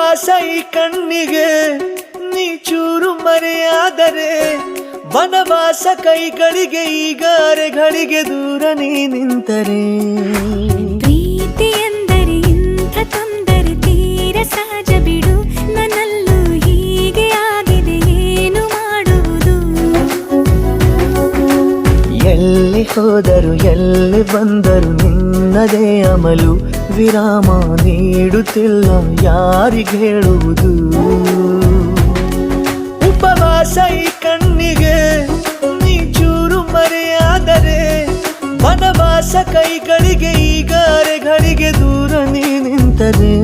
ಉಪವಾಸ ಈ ಕಣ್ಣಿಗೆ ನೀ ಚೂರು ಮರೆಯಾದರೆ ವನವಾಸ ಕೈಗಳಿಗೆ ಈಗ ಅರೆಗಳಿಗೆ ದೂರ ನೀ ನಿಂತರೆ ಪ್ರೀತಿ ಎಂದರೆ ಇಂಥ ತೊಂದರೆ ತೀರ ಸಹಜ ಬಿಡು ನನ್ನಲ್ಲೂ ಹೀಗೆ ಆಗಿದೆ ಏನು ಮಾಡುವುದು ಎಲ್ಲಿ ಹೋದರು ಎಲ್ಲಿ ಬಂದರು ನಿನ್ನದೇ ಅಮಲು ವಿರಾಮ ನೀಡುತ್ತಿಲ್ಲ ಯಾರಿಗೆ ಹೇಳುವುದು ಉಪವಾಸ ಈ ಕಣ್ಣಿಗೆ ನೀ ಚೂರು ಮರೆಯಾದರೆ ವನವಾಸ ಕೈಗಳಿಗೆ ಈಗ ಅರೆಗಳಿಗೆ ದೂರ ನೀ ನಿಂತರೆ